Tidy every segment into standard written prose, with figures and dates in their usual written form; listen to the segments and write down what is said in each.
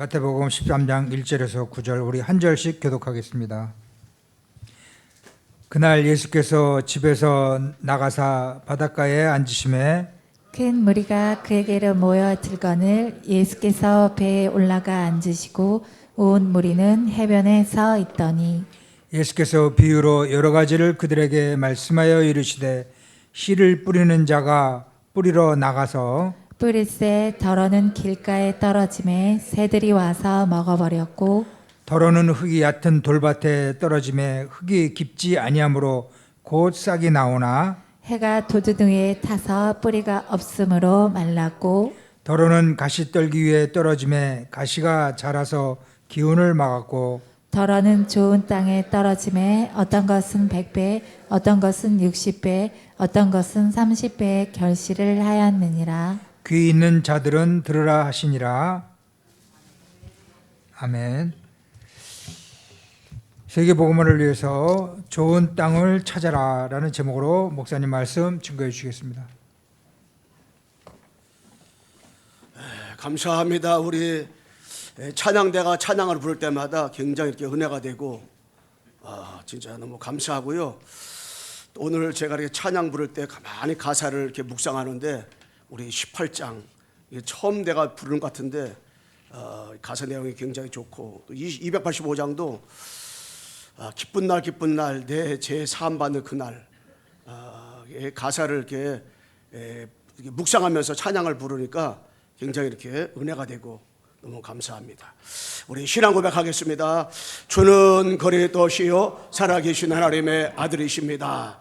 마태복음 13장 1절에서 9절 우리 한 절씩 교독하겠습니다. 그날 예수께서 집에서 나가사 바닷가에 앉으심에 큰 무리가 그에게로 모여 들거늘 예수께서 배에 올라가 앉으시고 온 무리는 해변에 서 있더니 예수께서 비유로 여러 가지를 그들에게 말씀하여 이르시되 씨를 뿌리는 자가 뿌리러 나가서 뿌릴새 덜어는 길가에 떨어짐에 새들이 와서 먹어버렸고 더러는 흙이 얕은 돌밭에 떨어짐에 흙이 깊지 아니하므로 곧 싹이 나오나 해가 돋은 후에 타서 뿌리가 없으므로 말랐고 더러는 가시떨기 위에 떨어짐에 가시가 자라서 기운을 막았고 덜어는 좋은 땅에 떨어짐에 어떤 것은 100배 어떤 것은 60배 어떤 것은 30배의 결실을 하였느니라. 귀 있는 자들은 들으라 하시니라. 아멘. 세계복음화를 위해서 좋은 땅을 찾아라 라는 제목으로 목사님 말씀 증거해 주시겠습니다. 감사합니다. 우리 찬양대가 찬양을 부를 때마다 굉장히 이렇게 은혜가 되고 진짜 너무 감사하고요. 오늘 제가 이렇게 찬양 부를 때 가만히 가사를 이렇게 묵상하는데 우리 18장 처음 내가 부르는 것 같은데 가사 내용이 굉장히 좋고 또 285장도 기쁜 날 내 죄 사함 받는 그날 가사를 이렇게 묵상하면서 찬양을 부르니까 굉장히 이렇게 은혜가 되고 너무 감사합니다. 우리 신앙 고백하겠습니다. 주는 그리스도시요 살아계신 하나님의 아들이십니다.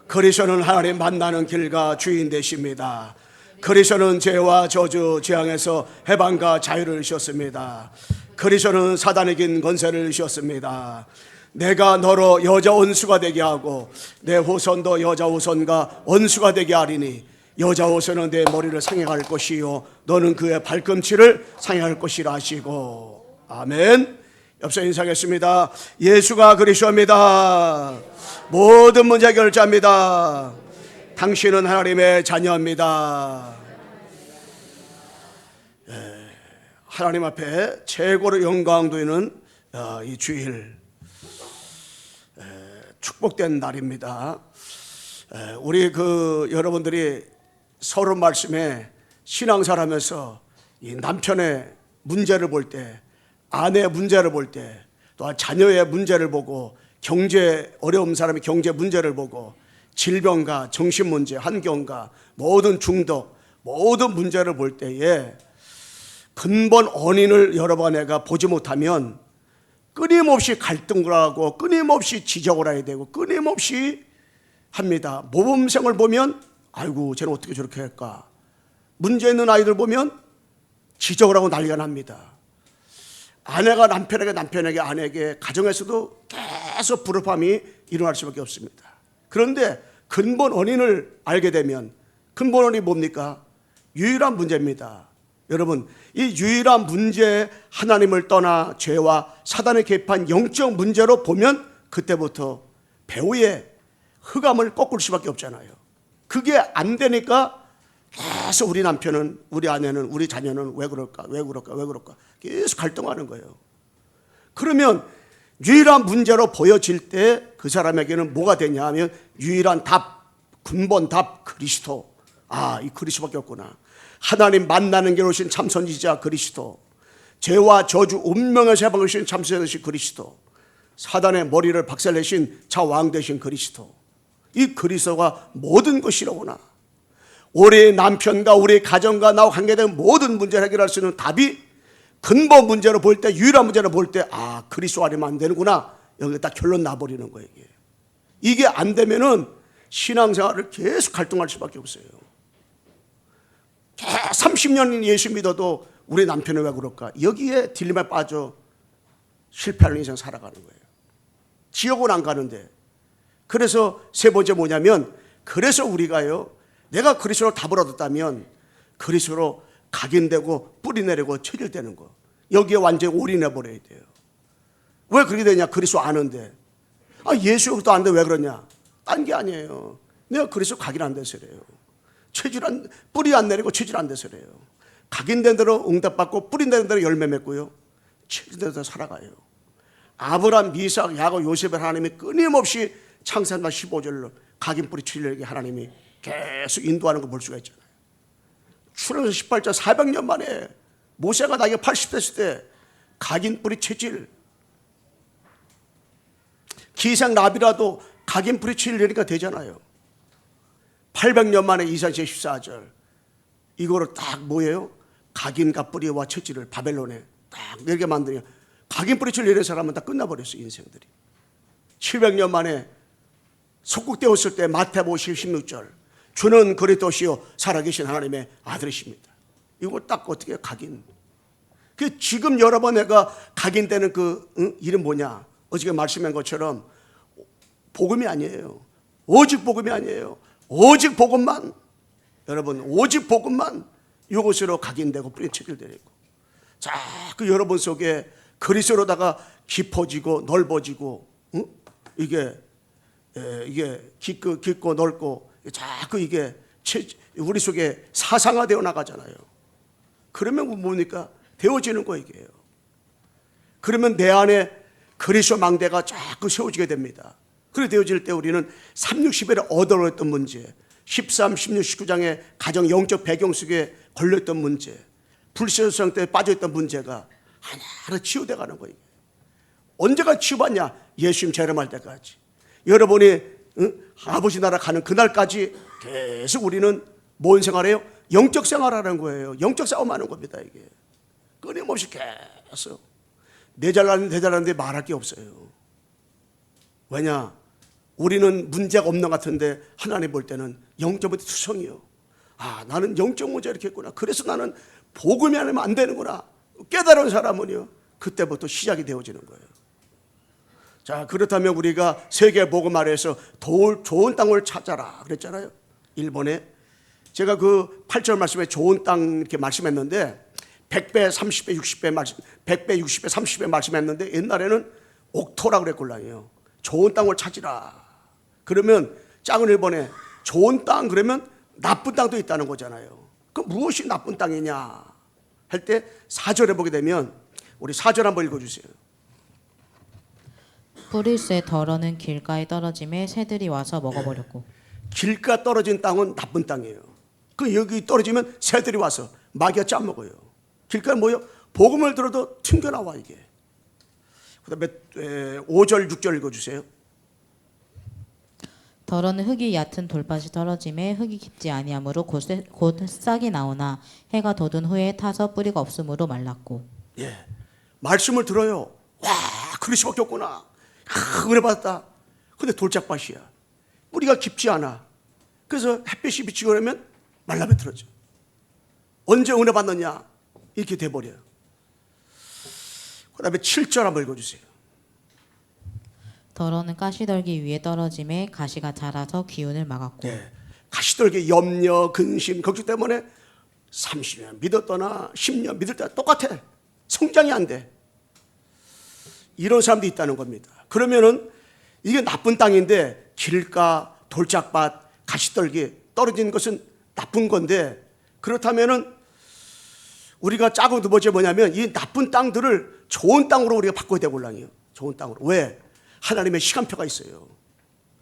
그리스도는 하나님 만나는 길과 주인 되십니다. 그리스도는 죄와 저주 재앙에서 해방과 자유를 주셨습니다. 그리스도는 사단의 긴 권세를 주셨습니다. 내가 너로 여자 원수가 되게 하고 내 후손도 여자 후손과 원수가 되게 하리니 여자 후손은 내 머리를 상해할 것이요 너는 그의 발꿈치를 상해할 것이라 하시고 아멘. 옆서 인사하겠습니다. 예수가 그리스도입니다. 모든 문제 결자입니다. 당신은 하나님의 자녀입니다. 하나님 앞에 최고로 영광 돌리는 이 주일 축복된 날입니다. 우리 여러분들이 서로 말씀에 신앙생활하면서 이 남편의 문제를 볼 때, 아내의 문제를 볼 때, 또한 자녀의 문제를 보고 경제 어려운 사람의 경제 문제를 보고 질병과 정신 문제, 환경과 모든 중독, 모든 문제를 볼 때에 근본 원인을 여러 번 내가 보지 못하면 끊임없이 갈등을 하고 끊임없이 지적을 해야 되고 끊임없이 합니다. 모범생을 보면 아이고 쟤는 어떻게 저렇게 할까. 문제 있는 아이들 보면 지적을 하고 난리가 납니다. 아내가 남편에게 아내에게 가정에서도 계속 불협화음이 일어날 수밖에 없습니다. 그런데 근본 원인을 알게 되면 근본 원인이 뭡니까? 유일한 문제입니다. 여러분 이 유일한 문제 하나님을 떠나 죄와 사단의 개입한 영적 문제로 보면 그때부터 배후의 흑암을 꺾을 수밖에 없잖아요. 그게 안 되니까 계속 우리 남편은 우리 아내는 우리 자녀는 왜 그럴까 계속 갈등하는 거예요. 그러면 유일한 문제로 보여질 때 그 사람에게는 뭐가 되냐 하면 유일한 답, 근본 답 그리스도. 이 그리스도밖에 없구나. 하나님 만나는 길로 오신 참선지자 그리스도, 죄와 저주 운명에서 해방을 주신 참선지자 그리스도, 사단의 머리를 박살내신 자왕 되신 그리스도. 이 그리스도가 모든 것이로구나. 우리 남편과 우리 가정과 나와 관계된 모든 문제를 해결할 수 있는 답이 근본 문제로 볼 때, 유일한 문제로 볼 때, 그리스도 아니면 안 되는구나. 여기 딱 결론 나버리는 거예요. 이게 안 되면은 신앙생활을 계속 갈등할 수밖에 없어요. 30년 예수 믿어도 우리 남편은 왜 그럴까? 여기에 딜레마에 빠져 실패하는 인생 살아가는 거예요. 지옥은 안 가는데. 그래서 세 번째 뭐냐면, 그래서 우리가요, 내가 그리스도로 답을 얻었다면 그리스도로 각인되고 뿌리 내리고 체질되는 거. 여기에 완전히 올인해 버려야 돼요. 왜 그렇게 되냐? 그리스도 아는데. 예수도 아는데 왜 그러냐? 딴 게 아니에요. 내가 그리스도 각인 안 돼서 그래요. 뿌리 안 내리고 체질 안 돼서 그래요. 각인된 대로 응답받고 뿌린다는 대로 열매 맺고요. 체질대로 살아가요. 아브라함, 이삭, 야곱, 요셉을 하나님이 끊임없이 창세기만 15절로 각인 뿌리 치려게 하나님이 계속 인도하는 걸 볼 수가 있잖아요. 출애굽기 18장 400년 만에 모세가 나이가 80 됐을 때 각인 뿌리 체질, 기생 나비라도 각인 뿌리 치려니까 되잖아요. 800년 만에 이사야 14절 이거를 딱 뭐예요? 각인과 뿌리와 체질을 바벨론에 딱 내게 만드냐. 각인 뿌리 치려는 사람은 다 끝나버렸어요, 인생들이. 700년 만에 속국되었을 때 마태복음 16절 주는 그리스도시요 살아계신 하나님의 아들이십니다. 이걸 딱 어떻게 각인. 그 지금 여러 번 내가 각인되는 그 이름 뭐냐? 어저께 말씀한 것처럼 복음이 아니에요. 오직 복음이 아니에요. 오직 복음만, 여러분 오직 복음만 이것으로 각인되고 뿌리 체질되고, 자, 그 여러분 속에 그리스도로다가 깊어지고 넓어지고, 이게 깊고 넓고 자꾸 이게 우리 속에 사상화되어 나가잖아요. 그러면 뭡니까? 되어지는 거 이게요. 그러면 내 안에 그리스도 망대가 자꾸 세워지게 됩니다. 그렇게 되어질 때 우리는 3, 60일에 얻어냈던 문제, 13, 16, 19장의 가정 영적 배경 속에 걸렸던 문제, 불신성 때 빠져있던 문제가 하나하나 치유돼 가는 거예요. 언제가 치유받냐? 예수님 재림할 때까지. 여러분이 아버지 나라 가는 그날까지 계속 우리는 뭔 생활해요? 영적 생활하는 거예요. 영적 싸움하는 겁니다. 이게 끊임없이 계속 내 잘나는데 말할 게 없어요. 왜냐? 우리는 문제가 없는 것 같은데 하나님 볼 때는 영적부터 투성이요. 아, 나는 영적 문제 이렇게 했구나. 그래서 나는 복음이 아니면 안 되는구나. 깨달은 사람은요, 그때부터 시작이 되어지는 거예요. 자, 그렇다면 우리가 세계 복음 아래에서 좋은 땅을 찾아라 그랬잖아요. 일본에 제가 그 8절 말씀에 좋은 땅 이렇게 말씀했는데 100배, 30배, 60배 말씀, 100배, 60배, 30배 말씀했는데 옛날에는 옥토라 그랬걸랑요. 좋은 땅을 찾으라. 그러면 작은 일본에 좋은 땅 그러면 나쁜 땅도 있다는 거잖아요. 그 무엇이 나쁜 땅이냐 할 때 4절에 보게 되면 우리 4절 한번 읽어주세요. 뿌릴새 덜어는 길가에 떨어짐에 새들이 와서 먹어버렸고. 길가 떨어진 땅은 나쁜 땅이에요. 그 여기 떨어지면 새들이 와서 마귀가 짜먹어요. 길가는 뭐예요? 복음을 들어도 튕겨나와 이게. 그 다음에 5절 6절 읽어주세요. 덜어는 흙이 얕은 돌밭이 떨어짐에 흙이 깊지 아니하므로 곧 싹이 나오나 해가 돋은 후에 타서 뿌리가 없으므로 말랐고. 예, 말씀을 들어요. 와, 그리스도밖에 없구나. 은혜 받았다. 근데 돌짝밭이야. 뿌리가 깊지 않아. 그래서 햇빛이 비치고 그러면 말라비틀어져. 언제 은혜 받느냐? 이렇게 돼버려요. 그 다음에 7절 한번 읽어주세요. 덜어는 가시떨기 위에 떨어짐에 가시가 자라서 기운을 막았고. 예, 가시떨기 염려, 근심, 걱정 때문에 30년 믿었거나 10년 믿을 때 똑같아. 성장이 안 돼. 이런 사람도 있다는 겁니다. 그러면은 이게 나쁜 땅인데 길가, 돌짝밭, 가시떨기 떨어진 것은 나쁜 건데, 그렇다면은 우리가 짜고 두 번째 뭐냐면 이 나쁜 땅들을 좋은 땅으로 우리가 바꿔야 되골랑이에요. 좋은 땅으로. 왜? 하나님의 시간표가 있어요.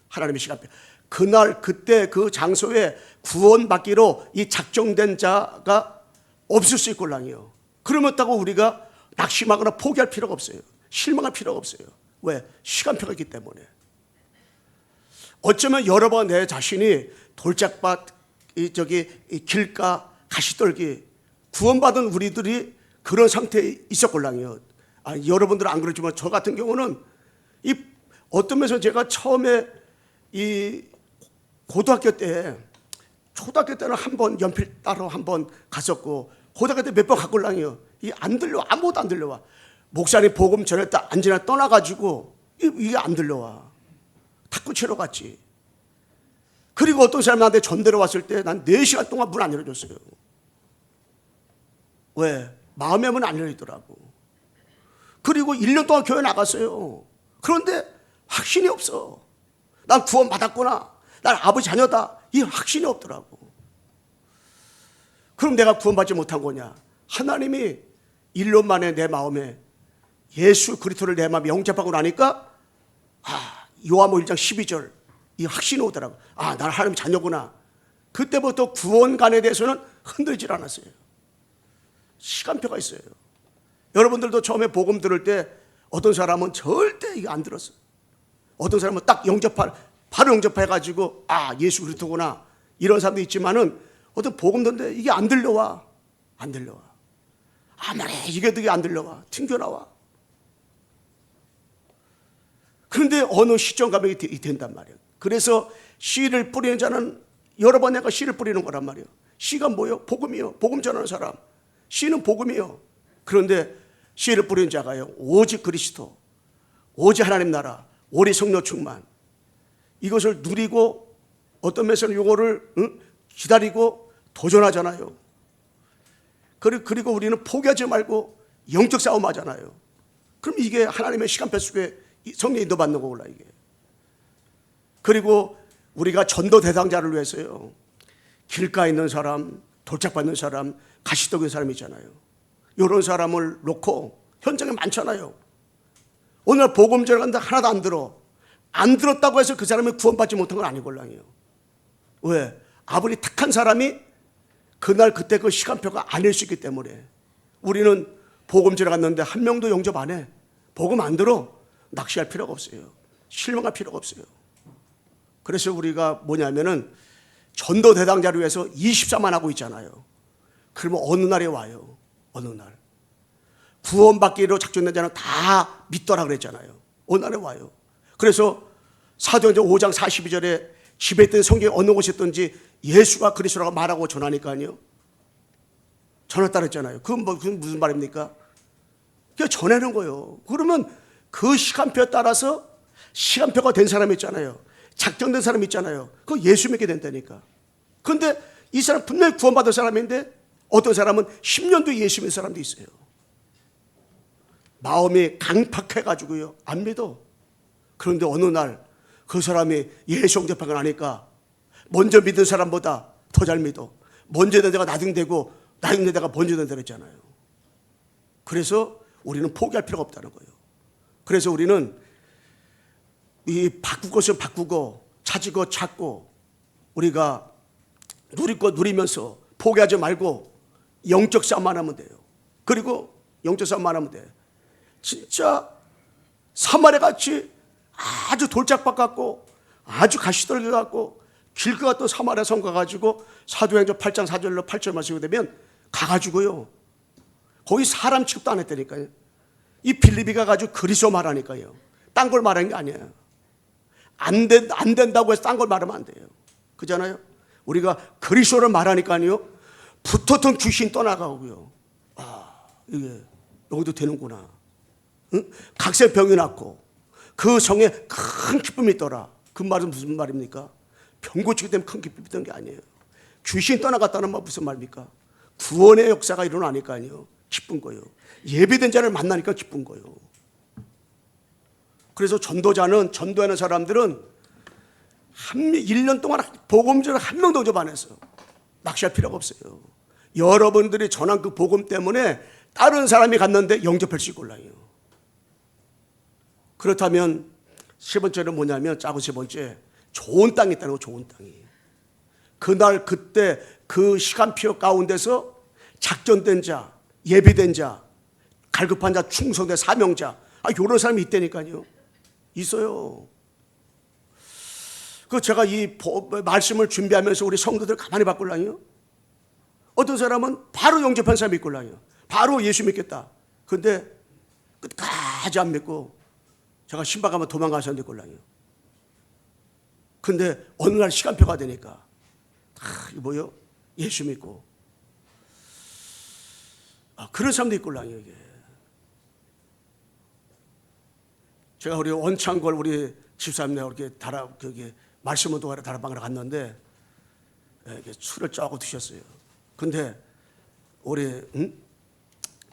하나님의 시간표. 그날 그때 그 장소에 구원받기로 이 작정된 자가 없을 수 있골랑이에요. 그러면다고 우리가 낙심하거나 포기할 필요가 없어요. 실망할 필요가 없어요. 왜? 시간표가 있기 때문에. 어쩌면 여러 번 내 자신이 돌짝밭, 이 길가, 가시떨기 구원받은 우리들이 그런 상태에 있었걸랑이요. 아니, 여러분들은 안 그렇지만 저 같은 경우는 이 어떤 면에서 제가 처음에 이 고등학교 때, 초등학교 때는 한 번 연필 따러 한 번 갔었고, 고등학교 때 몇 번 갔걸랑이요. 이 안 들려, 아무것도 안 들려와. 목사님 복음 전했다 안지나 떠나가지고 이게 안 들려와. 탁구 치러 갔지. 그리고 어떤 사람이 나한테 전대로 왔을 때 난 4시간 동안 문 안 열어줬어요. 왜? 마음의 문 안 열리더라고. 그리고 1년 동안 교회 나갔어요. 그런데 확신이 없어. 난 구원 받았구나. 난 아버지 자녀다. 이 확신이 없더라고. 그럼 내가 구원받지 못한 거냐? 하나님이 1년 만에 내 마음에 예수 그리스도를 내 마음에 영접하고 나니까 요한복음 1장 12절 이 확신이 오더라고. 나는 하나님의 자녀구나. 그때부터 구원관에 대해서는 흔들질 않았어요. 시간표가 있어요. 여러분들도 처음에 복음 들을 때 어떤 사람은 절대 이거 안 들었어요. 어떤 사람은 딱 바로 영접해가지고 예수 그리스도구나 이런 사람도 있지만은 어떤 복음 듣는데 이게 안 들려와. 아무리 이게 안 들려와. 튕겨나와. 그런데 어느 시점 가면 이게 된단 말이에요. 그래서 씨를 뿌리는 자는 여러 번 내가 씨를 뿌리는 거란 말이에요. 씨가 뭐예요? 복음이요. 복음 전하는 사람. 씨는 복음이요. 그런데 씨를 뿌리는 자가요, 오직 그리스도, 오직 하나님 나라, 오직 성령 충만, 이것을 누리고 어떤 면에서는 이거를 기다리고 도전하잖아요. 그리고 우리는 포기하지 말고 영적 싸움 하잖아요. 그럼 이게 하나님의 시간표 속에 성령 인도받는 거구나 이게. 그리고 우리가 전도 대상자를 위해서요, 길가에 있는 사람, 돌짝받는 사람, 가시떡인 사람 있잖아요. 이런 사람을 놓고 현장에 많잖아요. 오늘 복음 전하는데 하나도 안 들어. 안 들었다고 해서 그 사람이 구원받지 못한 건 아니걸랑이요. 왜? 아무리 택한 사람이 그날 그때 그 시간표가 아닐 수 있기 때문에 우리는 복음 전하갔는데 한 명도 영접 안 해. 복음 안 들어. 낚시할 필요가 없어요. 실망할 필요가 없어요. 그래서 우리가 뭐냐면은 전도 대상자를 위해서 24만 하고 있잖아요. 그러면 어느 날에 와요. 어느 날. 구원받기로 작정된 자는 다 믿더라 그랬잖아요. 어느 날에 와요. 그래서 사도행전 5장 42절에 집에 있던 성경에 어느 곳에 있든지 예수가 그리스도라고 말하고 전하니까요. 전했다 그랬잖아요. 그건 무슨 말입니까? 그냥 전하는 거예요. 그러면 그 시간표에 따라서 시간표가 된 사람이 있잖아요. 작정된 사람이 있잖아요. 그거 예수 믿게 된다니까. 그런데 이 사람 분명히 구원받은 사람인데 어떤 사람은 10년 뒤에 예수 믿는 사람도 있어요. 마음이 강팍해가지고요, 안 믿어. 그런데 어느 날 그 사람이 예수 영접하고 나니까 먼저 믿은 사람보다 더 잘 믿어. 먼저 된 데가 나중되고 나중된 데가 먼저 된다 그랬잖아요. 그래서 우리는 포기할 필요가 없다는 거예요. 그래서 우리는 이 바꿀 것을 바꾸고 찾고 찾고 우리가 누릴 것 누리면서 포기하지 말고 영적 싸움만 하면 돼요. 그리고 영적 싸움만 하면 돼. 진짜 사마리아 같이 아주 돌짝밭 같고 아주 가시떨기 같고 길 것 같던 사마리아 성 가가지고 사도행전 8장 4절로 8절 말씀이 되면 가가지고요, 거기 사람 취급도 안 했다니까요. 이 빌립이 가가지고 그리스도 말하니까요. 딴 걸 말하는 게 아니에요. 안 된다고 해서 딴 걸 말하면 안 돼요. 그잖아요. 우리가 그리스도를 말하니까요, 붙었던 귀신 떠나가고요. 이게 여기도 되는구나. 응? 각세병이 났고 그 성에 큰 기쁨이 있더라. 그 말은 무슨 말입니까? 병 고치기 때문에 큰 기쁨이 있던 게 아니에요. 귀신 떠나갔다는 말 무슨 말입니까? 구원의 역사가 일어나니까요, 기쁜 거예요. 예비된 자를 만나니까 기쁜 거예요. 그래서 전도하는 사람들은 1년 동안 복음전을 한 명도 영접 안 했어요. 낚시할 필요가 없어요. 여러분들이 전한 그 복음 때문에 다른 사람이 갔는데 영접할 수 있걸랑요. 그렇다면 세 번째는 뭐냐면, 짜고 세 번째, 좋은 땅이 있다는 거. 좋은 땅이. 그날 그때 그 시간표 가운데서 작전된 자, 예비된 자, 갈급한 자, 충성된 사명자, 이런 사람이 있다니까요. 있어요. 그 제가 이 말씀을 준비하면서 우리 성도들 가만히 바꿀랑요. 어떤 사람은 바로 영접한 사람이 있걸랑요. 바로 예수 믿겠다. 그런데 끝까지 안 믿고 제가 신박 가면 도망가셨는데 걸랑요. 근데 어느 날 시간표가 되니까 이거 뭐요? 예수 믿고 그런 사람도 있걸랑요. 이게 제가 우리 원창걸 우리 집사님네 이렇게 거기 말씀 운동하러 다락방으로 갔는데 이렇게 술을 쪼고 드셨어요. 근데 우리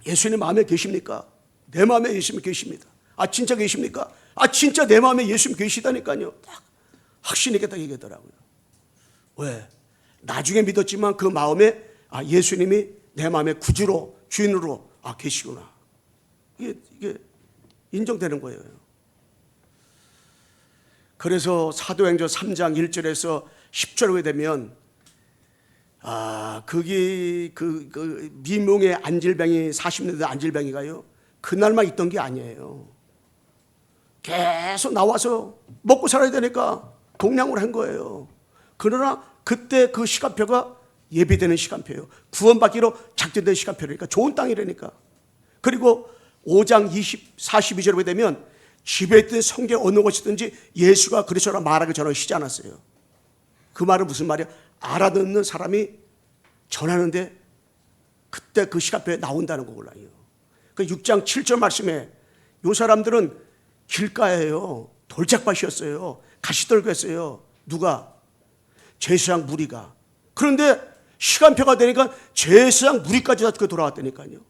예수님 마음에 계십니까? 내 마음에 예수님 계십니다. 진짜 계십니까? 진짜 내 마음에 예수님 계시다니까요. 딱 확신 있게 딱 얘기하더라고요. 왜? 나중에 믿었지만 그 마음에 예수님이 내 마음의 구주로 주인으로 계시구나. 이게 인정되는 거예요. 그래서 사도행전 3장 1절에서 10절에 되면 그게 그 미몽의 안질병이 40년대 안질병이가요. 그날만 있던 게 아니에요. 계속 나와서 먹고 살아야 되니까 동량을 한 거예요. 그러나 그때 그 시간표가 예비되는 시간표예요. 구원받기로 작정된 시간표니까 좋은 땅이라니까. 그리고 5장 42절에 되면 집에 있든 성경 어느 곳이든지 예수가 그리스도라 말하기 전에 쉬지 않았어요. 그 말은 무슨 말이야? 알아듣는 사람이 전하는데 그때 그 시간표에 나온다는 거고요. 그 6장 7절 말씀에 이 사람들은 길가에요. 돌짝밭이었어요. 가시떨고 했어요. 누가? 제사장 무리가. 그런데 시간표가 되니까 제사장 무리까지 다 돌아왔다니까요.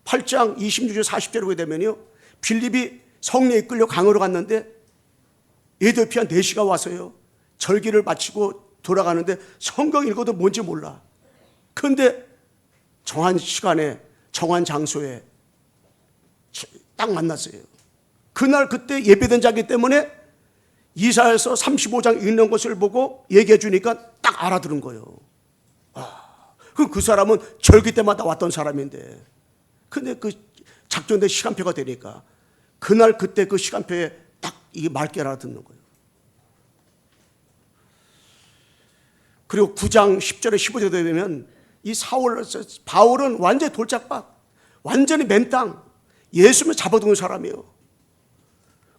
8장 26절 40절에 보게 되면요. 빌립이 성령에 이끌려 강으로 갔는데 에디오피아 4시가 와서요. 절기를 마치고 돌아가는데 성경 읽어도 뭔지 몰라. 그런데 정한 시간에 정한 장소에 딱 만났어요. 그날 그때 예배된 자기 때문에 이사야서 35장 읽는 것을 보고 얘기해 주니까 딱 알아들은 거예요. 그 사람은 절기 때마다 왔던 사람인데 근데 그 작전된 시간표가 되니까 그날 그때 그 시간표에 딱 이게 맑게 알아듣는 거예요. 그리고 9장 10절에 15절에 되면 이 바울은 완전히 돌짝밭, 완전히 맨땅, 예수를 잡아두는 사람이에요.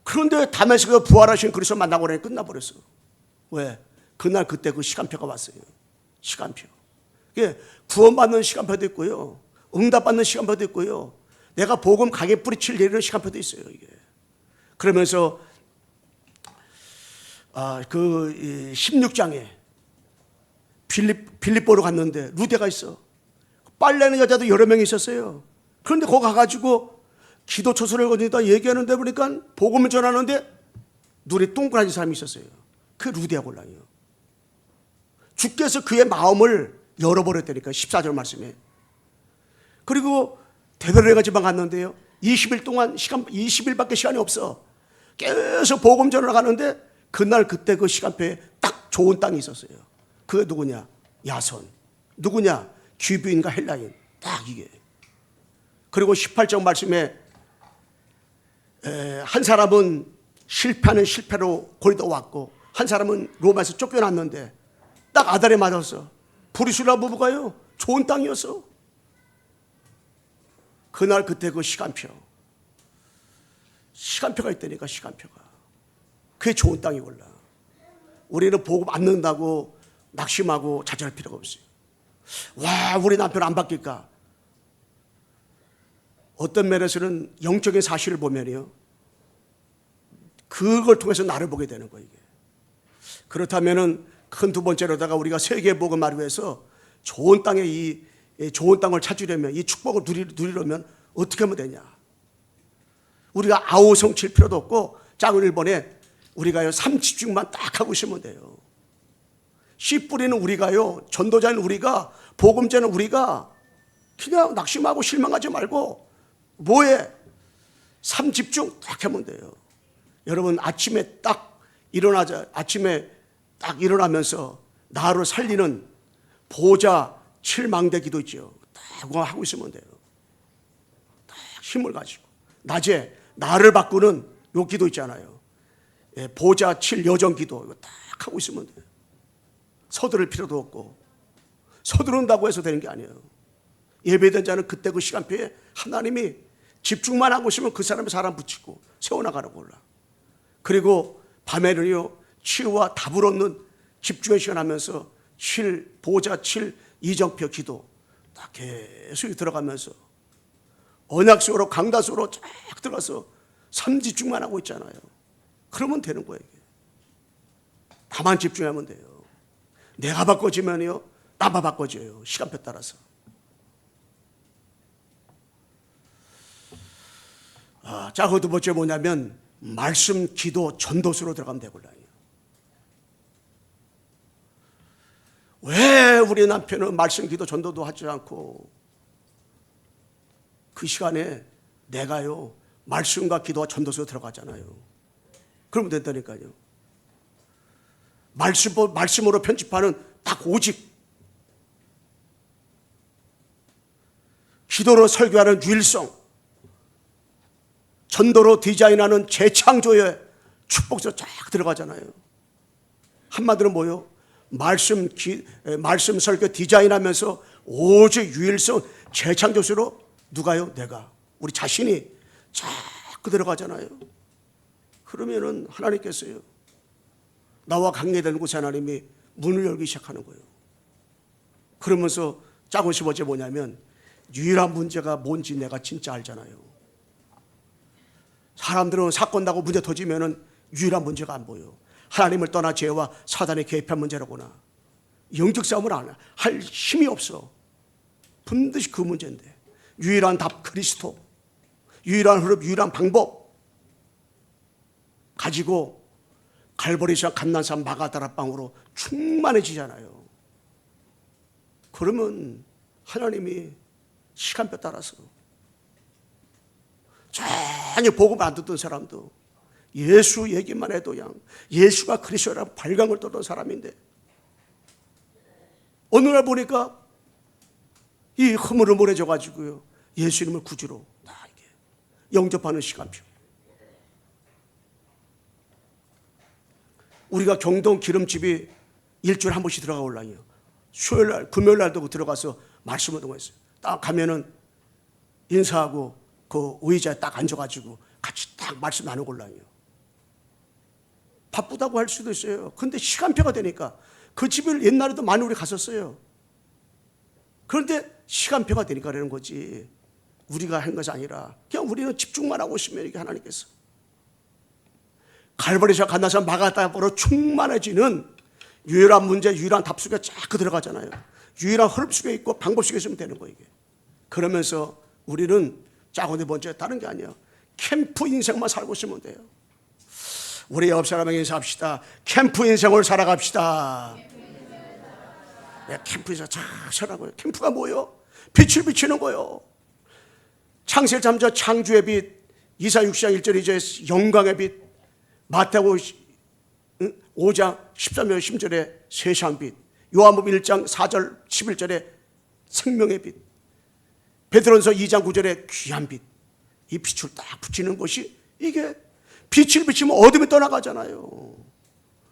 그런데 다메섹에서 부활하신 그리스도 만나고 나니 끝나버렸어. 왜? 그날 그때 그 시간표가 왔어요. 시간표. 이게 구원받는 시간표도 있고요. 응답받는 시간표도 있고요. 내가 복음 가게 뿌리칠 내리는 시간표도 있어요. 이게. 그러면서 그 16장에 빌립보로 갔는데 루데가 있어. 빨래하는 여자도 여러 명이 있었어요. 그런데 거기 가가지고 기도 초소를 거기다 얘기하는데 보니까 복음을 전하는데 눈에 동그라진 사람이 있었어요. 그 루데아 곤란이요. 주께서 그의 마음을 열어버렸다니까 14절 말씀에. 그리고 데베르가 지방 갔는데요. 20일 동안 20일밖에 시간이 없어. 계속 복음 전하러 가는데 그날 그때 그 시간표에 딱 좋은 땅이 있었어요. 그게 누구냐? 야손. 누구냐? 귀부인과 헬라인. 딱 이게. 그리고 18절 말씀에 한 사람은 실패하는 실패로 고린도 왔고 한 사람은 로마에서 쫓겨났는데 딱 아달에 맞았어. 브리스라 부부가요. 좋은 땅이었어. 그날 그때 그 시간표가 있다니까. 시간표가. 그게 좋은 땅이 골라. 우리는 복음 안 넣는다고 낙심하고 좌절할 필요가 없어요. 와, 우리 남편 안 바뀔까? 어떤 면에서는 영적인 사실을 보면요, 그걸 통해서 나를 보게 되는 거예요. 이게. 그렇다면은 큰 두 번째로다가 우리가 세계 복음을 위해서 좋은 땅에 이 좋은 땅을 찾으려면 이 축복을 누리려면 어떻게 하면 되냐? 우리가 아우성 칠 필요도 없고 작은 일본에 우리가요 3집중만 딱 하고 있으면 돼요. 씨 뿌리는 우리가요, 전도자는 우리가, 복음자는 우리가 그냥 낙심하고 실망하지 말고 뭐에 3집중 딱 하면 돼요. 여러분 아침에 딱 일어나면서 나를 살리는 보좌 7망대 기도 있죠. 딱 그거 하고 있으면 돼요. 딱 힘을 가지고 낮에 나를 바꾸는 요 기도 있잖아요. 보좌 7 여정 기도 이거 딱 하고 있으면 돼요. 서두를 필요도 없고 서두른다고 해서 되는 게 아니에요. 예배된 자는 그때 그 시간표에 하나님이 집중만 하고 있으면 그 사람이 사람 붙이고 세워나가는 걸라. 그리고 밤에는요 치유와 답을 얻는 집중의 시간 하면서 보좌 7 이정표 기도 딱 계속 들어가면서 언약 속으로 강다 속으로 쫙 들어가서 3집중만 하고 있잖아요. 그러면 되는 거예요. 이게. 나만 집중하면 돼요. 내가 바꿔지면요 나만 바꿔져요. 시간표 따라서. 자, 그 두 번째 뭐냐면 말씀, 기도, 전도수로 들어가면 되고요. 왜 우리 남편은 말씀, 기도, 전도도 하지 않고 그 시간에 내가요 말씀과 기도와 전도서 들어가잖아요. 그러면 된다니까요. 말씀으로 편집하는 딱 오직, 기도로 설교하는 유일성, 전도로 디자인하는 재창조의 축복서 쫙 들어가잖아요. 한마디로 뭐요? 말씀 설교 디자인하면서 오직 유일성 재창조서로 누가요? 내가, 우리 자신이 자꾸 들어가잖아요. 그러면은 하나님께서요, 나와 관계되는 곳에 하나님이 문을 열기 시작하는 거예요. 그러면서 짜고 15제 뭐냐면, 유일한 문제가 뭔지 내가 진짜 알잖아요. 사람들은 사건 나고 문제 터지면은 유일한 문제가 안 보여. 하나님을 떠나 죄와 사단의 개입한 문제라거나 영적 싸움을 안 할 힘이 없어. 반드시 그 문제인데, 유일한 답 그리스도, 유일한 흐름, 유일한 방법 가지고 갈보리산 감난산 마가다라방으로 충만해지잖아요. 그러면 하나님이 시간표 따라서 전혀 복음 안 듣던 사람도 예수 얘기만 해도 그냥 예수가 그리스도라는 발광을 떠던 사람인데, 어느 날 보니까 이 흐물흐물해져 가지고요, 예수님을 구주로 다 이게 영접하는 시간표. 우리가 경동 기름집이 일주일에 한 번씩 들어가 올라요. 수요일 날, 금요일 날도 들어가서 말씀을 동했어요. 딱 가면은 인사하고 그 의자에 딱 앉아가지고 같이 딱 말씀 나누고 올라요. 바쁘다고 할 수도 있어요. 근데 시간표가 되니까, 그 집을 옛날에도 많이 우리 갔었어요. 그런데 시간표가 되니까 그러는 거지, 우리가 한 것이 아니라 그냥 우리는 집중만 하고 있으면 이게 하나님께서 갈보리산 감난산 마가다바로 충만해지는 유일한 문제, 유일한 답 속에 쫙 들어가잖아요. 유일한 흐름 속에 있고 방법 속에 있으면 되는 거예요, 이게. 그러면서 우리는 짜고 네 번째 다른 게 아니에요. 캠프 인생만 살고 있으면 돼요. 우리 옆 사람에게 인사합시다. 캠프 인생을 살아갑시다. 네, 캠프에서 잘 살아가고요. 캠프가 뭐예요? 빛을 비치는 거예요. 창세기 3절 창조의 빛, 이사 6장 1절 2절에 영광의 빛, 마태복음 5장 13절 10절에 세상 빛, 요한복음 1장 4절 11절에 생명의 빛, 베드로전서 2장 9절에 귀한 빛. 이 빛을 딱 붙이는 것이, 이게 빛을 비치면 어둠이 떠나가잖아요.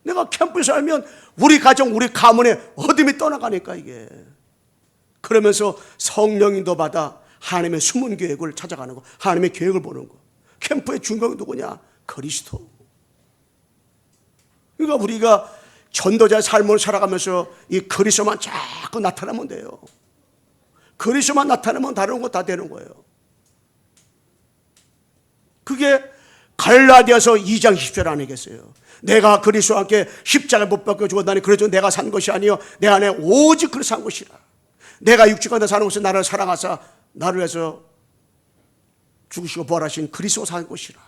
내가 캠프에 살면 우리 가정, 우리 가문에 어둠이 떠나가니까 이게. 그러면서 성령인도 받아 하나님의 숨은 계획을 찾아가는 거, 하나님의 계획을 보는 거. 캠프의 주인공이 누구냐? 그리스도. 그러니까 우리가 전도자의 삶을 살아가면서 이 그리스도만 자꾸 나타나면 돼요. 그리스도만 나타나면 다른 거 다 되는 거예요. 그게 갈라디아서 2장 10절 아니겠어요? 내가 그리스도와 함께 십자가에 못 박혀 죽었다니, 그래도 내가 산 것이 아니요 내 안에 오직 그리스도 산 것이라. 내가 육체가 내 사는 것은 나를 사랑하사 나를 위해서 죽으시고 부활하신 그리스도 산 것이라.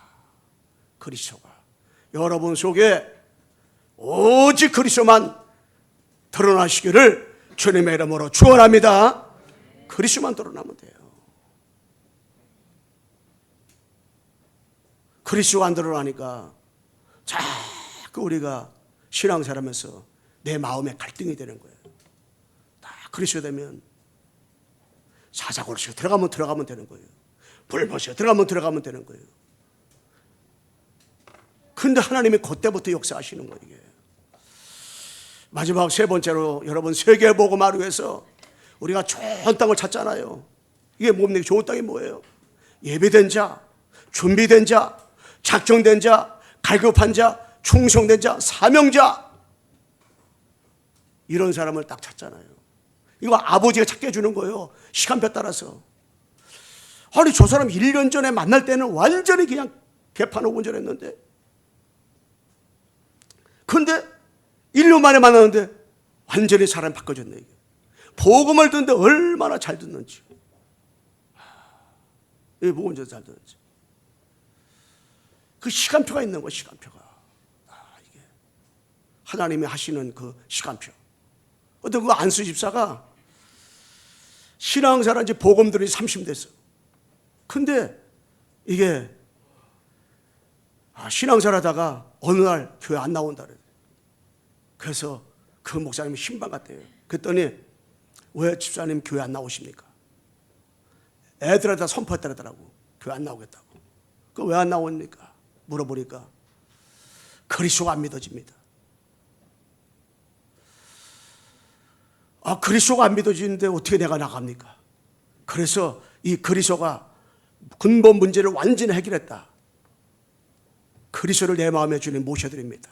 그리스도가 여러분 속에 오직 그리스도만 드러나시기를 주님의 이름으로 축원합니다. 그리스도만 드러나면 돼요. 그리스도가 안 드러나니까 자꾸 우리가 신앙생활하면서 내 마음에 갈등이 되는 거예요. 다 그리스도 되면 사자골식 들어가면 되는 거예요. 불못이 들어가면 되는 거예요. 근데 하나님이 그때부터 역사하시는 거예요, 이게. 마지막 세 번째로, 여러분, 세계복음화를 위해서 우리가 좋은 땅을 찾잖아요. 이게 뭡니까? 좋은 땅이 뭐예요? 예비된 자, 준비된 자, 작정된 자, 갈급한 자, 충성된 자, 사명자, 이런 사람을 딱 찾잖아요. 이거 아버지가 찾게 해주는 거예요. 시간표 따라서. 아니, 저 사람 1년 전에 만날 때는 완전히 그냥 개판 오분절했는데, 근데 1년 만에 만났는데 완전히 사람이 바꿔졌네, 이게. 복음을 듣는데 얼마나 잘 듣는지. 이 복음을 잘 듣는지. 그 시간표가 있는 거야, 시간표가. 이게 하나님이 하시는 그 시간표. 어떤 그 안수 집사가 신앙생활한 지 복음 들은 지 30년 됐어. 근데 이게 신앙생활 하다가 어느 날 교회 안 나온다 그래요. 그래서 그 목사님이 신방 갔대요. 그랬더니 왜 집사님 교회 안 나오십니까? 애들한테 선포했더라고. 교회 안 나오겠다고. 그 왜 안 나옵니까? 물어보니까 그리스도가 안 믿어집니다. 그리스도가 안 믿어지는데 어떻게 내가 나갑니까? 그래서 이 그리스도가 근본 문제를 완전히 해결했다. 그리스도를 내 마음의 주님 모셔드립니다.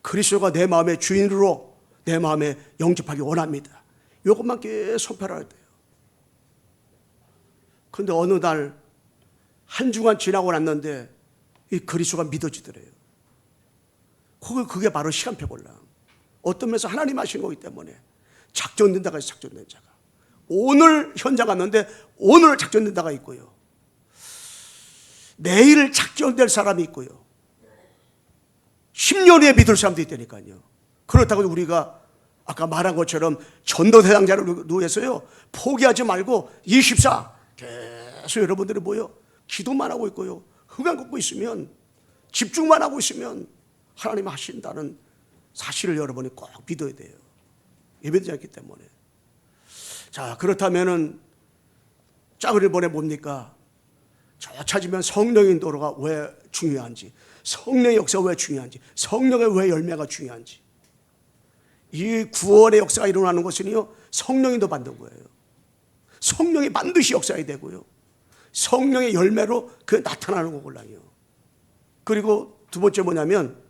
그리스도가 내 마음의 주인으로 내 마음에 영접하기 원합니다. 이것만 계속 선포를 할 때요. 그런데 어느 날 한 주간 지나고 났는데 이 그리스도가 믿어지더래요. 그게 바로 시간표 골라. 어떤 면에서 하나님 하신 거기 때문에 작전된 자가 있어요. 작전된 자가. 오늘 현장 갔는데 오늘 작전된 자가 있고요. 내일 작전될 사람이 있고요. 10년 후에 믿을 사람도 있다니까요. 그렇다고 우리가 아까 말한 것처럼 전도대상자를 위해서요 포기하지 말고 24 계속 여러분들이 뭐요? 기도만 하고 있고요. 흑안 걷고 있으면 집중만 하고 있으면 하나님 하신다는 사실을 여러분이 꼭 믿어야 돼요. 예배되지 않기 때문에. 자, 그렇다면은 짝을 이번에 뭡니까? 저 찾으면 성령의 인도가 왜 중요한지, 성령의 역사가 왜 중요한지, 성령의 왜 열매가 중요한지. 이 구원의 역사가 일어나는 것은요 성령이 더 만든 거예요. 성령이 반드시 역사해야 되고요. 성령의 열매로 그 나타나는 거고요. 그리고 두 번째 뭐냐면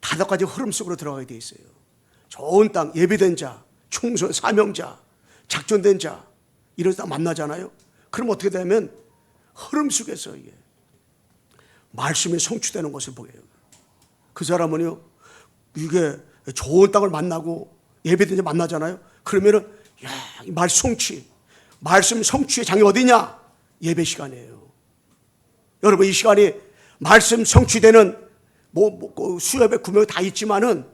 5가지 흐름 속으로 들어가게 돼 있어요. 좋은 땅, 예비된 자, 충성, 사명자, 작전된 자 이런 다 만나잖아요. 그럼 어떻게 되면 흐름 속에서 이게 말씀이 성취되는 것을 보여요. 그 사람은요 이게 좋은 땅을 만나고 예배된 자 만나잖아요. 그러면은 이 말씀 성취의 장이 어디냐? 예배 시간이에요. 여러분 이 시간이 말씀 성취되는 수요예배, 구매가 다 있지만은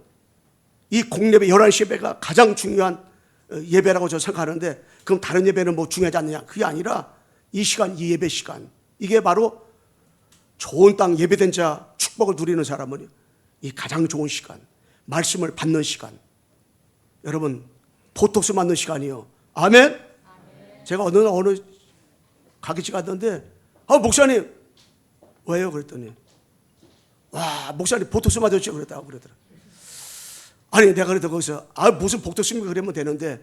이 공예배 11시 예배가 가장 중요한 예배라고 저는 생각하는데 그럼 다른 예배는 뭐 중요하지 않느냐? 그게 아니라 이 시간, 이 예배 시간 이게 바로 좋은 땅 예배된 자 축복을 누리는 사람은 이 가장 좋은 시간, 말씀을 받는 시간. 여러분 보톡스 맞는 시간이요. 아멘? 제가 어느 가게집 갔는데 목사님 왜요? 그랬더니 와 목사님 보톡스 맞았죠? 그러더라고요. 아니 내가 그래도 거기서 무슨 보톡스입니까? 그러면 되는데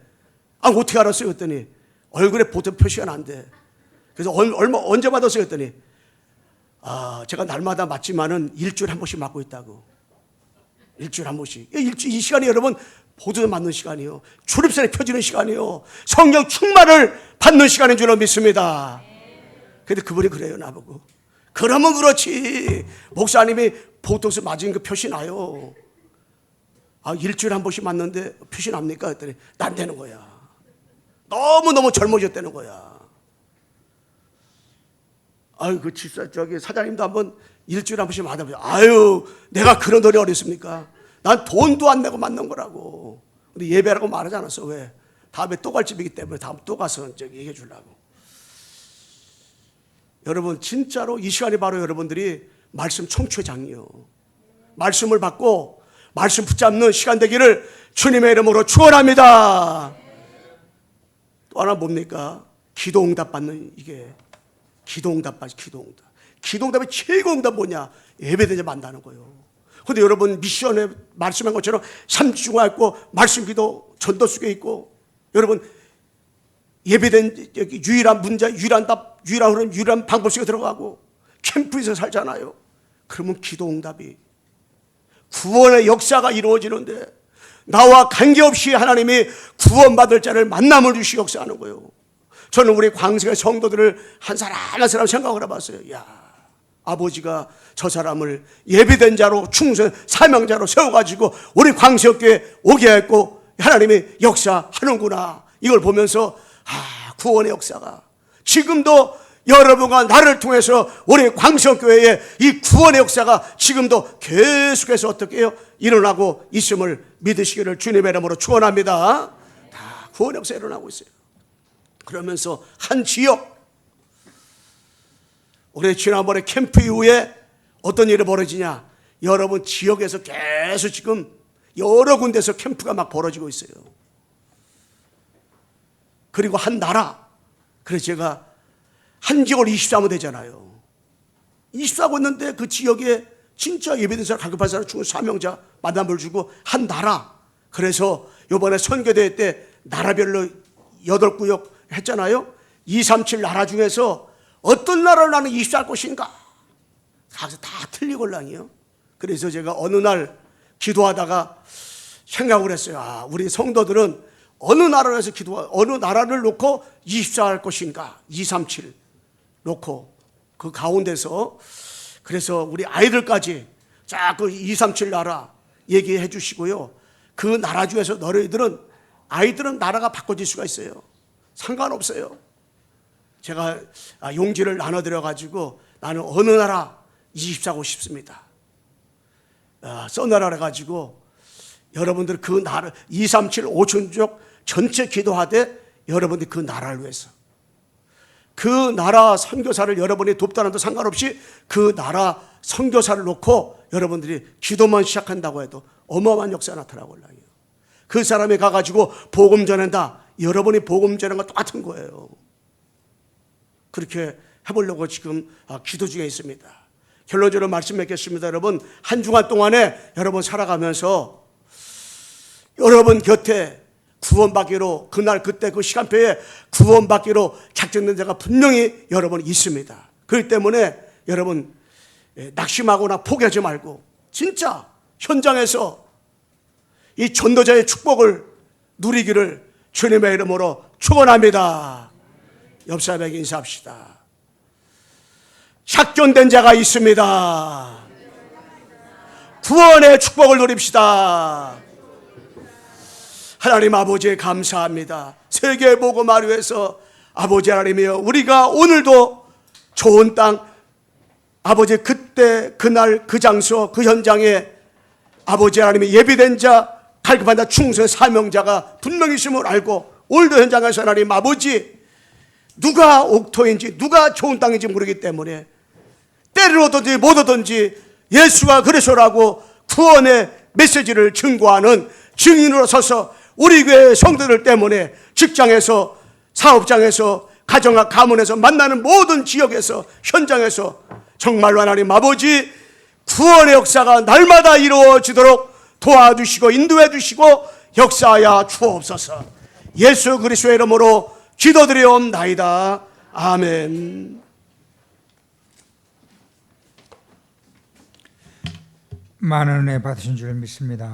어떻게 알았어요? 그랬더니 얼굴에 보톡 표시가 난대. 그래서 언제 받았어요? 그랬더니 제가 날마다 맞지만은 일주일에 한 번씩 맞고 있다고. 일주일에 한 번씩. 이 시간이 여러분 보톡스 맞는 시간이요. 주립선이 펴지는 시간이요. 성령 충만을 받는 시간인 줄로 믿습니다. 근데 그분이 그래요 나보고. 그러면 그렇지. 목사님이 보톡스 맞은 그 표시 나요. 일주일에 한 번씩 맞는데 표시 납니까? 그랬더니 난 되는 거야. 너무너무 젊어졌다는 거야. 그 집사 사장님도 한번 일주일에 한 번씩 맞아보세요. 내가 그런 돈이 어딨습니까? 난 돈도 안 내고 맞는 거라고. 근데 예배라고 말하지 않았어. 왜? 다음에 또 갈 집이기 때문에 다음 또 가서 얘기해 주려고. 여러분 진짜로 이 시간이 바로 여러분들이 말씀 청취의 장이요. 말씀을 받고 말씀 붙잡는 시간 되기를 주님의 이름으로 축원합니다. 또 하나 뭡니까? 기도응답 받는 이게 기도응답 받지. 기도응답의 최고 응답 뭐냐? 예배되지 만나는 거예요. 근데 여러분 미션에 말씀한 것처럼 삼중화 있고 말씀 기도 전도 속에 있고 여러분 예배된 유일한 문제, 유일한 답, 유일한 흐름, 유일한 방법 속에 들어가고 캠프에서 살잖아요. 그러면 기도응답이 구원의 역사가 이루어지는데 나와 관계없이 하나님이 구원받을 자를 만남을 주시 역사하는 거예요. 저는 우리 광석의 성도들을 한 사람 한 사람 생각을 해봤어요. 아버지가 저 사람을 예비된 자로 충성 사명자로 세워가지고 우리 광석교회 오게 했고 하나님이 역사하는구나. 이걸 보면서 구원의 역사가 지금도 여러분과 나를 통해서 우리 광석교회의 이 구원의 역사가 지금도 계속해서 어떻게 해요? 일어나고 있음을 믿으시기를 주님의 이름으로 축원합니다. 다 구원의 역사가 일어나고 있어요. 그러면서 한 지역 우리 지난번에 캠프 이후에 어떤 일이 벌어지냐? 여러분 지역에서 계속 지금 여러 군데서 캠프가 막 벌어지고 있어요. 그리고 한 나라. 그래서 제가 한 지역을 24면 되잖아요. 24고 있는데 그 지역에 진짜 예배된 사람, 갈급한 사람, 죽은 사명자 만남을 주고 한 나라. 그래서 이번에 선교대회 때 나라별로 8구역 했잖아요. 237 나라 중에서 어떤 나라를 나는 입사할 것인가? 가서 다 틀리걸랑이요. 그래서 제가 어느 날 기도하다가 생각을 했어요. 아, 우리 성도들은 어느 나라에서 어느 나라를 놓고 입사할 것인가? 237 놓고 그 가운데서 그래서 우리 아이들까지 자꾸 237 나라 얘기해 주시고요. 그 나라 중에서 너희들은 아이들은 나라가 바꿔질 수가 있어요. 상관없어요. 제가 용지를 나눠드려 가지고 나는 어느 나라 이집사고 싶습니다. 써내라 가지고 여러분들 그 나라 237 5천족 전체 기도하되 여러분들이 그 나라를 위해서 그 나라 선교사를 여러분이 돕다는 도 상관없이 그 나라 선교사를 놓고 여러분들이 기도만 시작한다고 해도 어마어마한 역사가 나타나고 올라요. 그 사람이 가가지고 복음 전한다. 여러분이 복음 전한 것 똑같은 거예요. 그렇게 해보려고 지금 기도 중에 있습니다. 결론적으로 말씀 맺겠습니다. 여러분 한 주간 동안에 여러분 살아가면서 여러분 곁에 구원받기로 그날 그때 그 시간표에 구원받기로 작정된 자가 분명히 여러분 있습니다. 그렇기 때문에 여러분 낙심하거나 포기하지 말고 진짜 현장에서 이 전도자의 축복을 누리기를 주님의 이름으로 축원합니다. 옆 사람에게 인사합시다. 작정된 자가 있습니다. 구원의 축복을 누립시다. 하나님 아버지 감사합니다. 세계 복음을 위해서 아버지 하나님이여 우리가 오늘도 좋은 땅 아버지 그때 그날 그 장소 그 현장에 아버지 하나님이 예비된 자 갈급한 자 충성의 사명자가 분명히 있음을 알고 오늘도 현장에서 하나님 아버지 누가 옥토인지 누가 좋은 땅인지 모르기 때문에 때를 얻든지 못 얻든지 예수가 그리스도라고 구원의 메시지를 증거하는 증인으로 서서 우리 교회 성도들 때문에 직장에서 사업장에서 가정과 가문에서 만나는 모든 지역에서 현장에서 정말로 하나님 아버지 구원의 역사가 날마다 이루어지도록 도와주시고 인도해 주시고 역사하여 주옵소서. 예수 그리스도의 이름으로 기도드리옵나이다. 아멘. 많은 은혜 받으신 줄 믿습니다.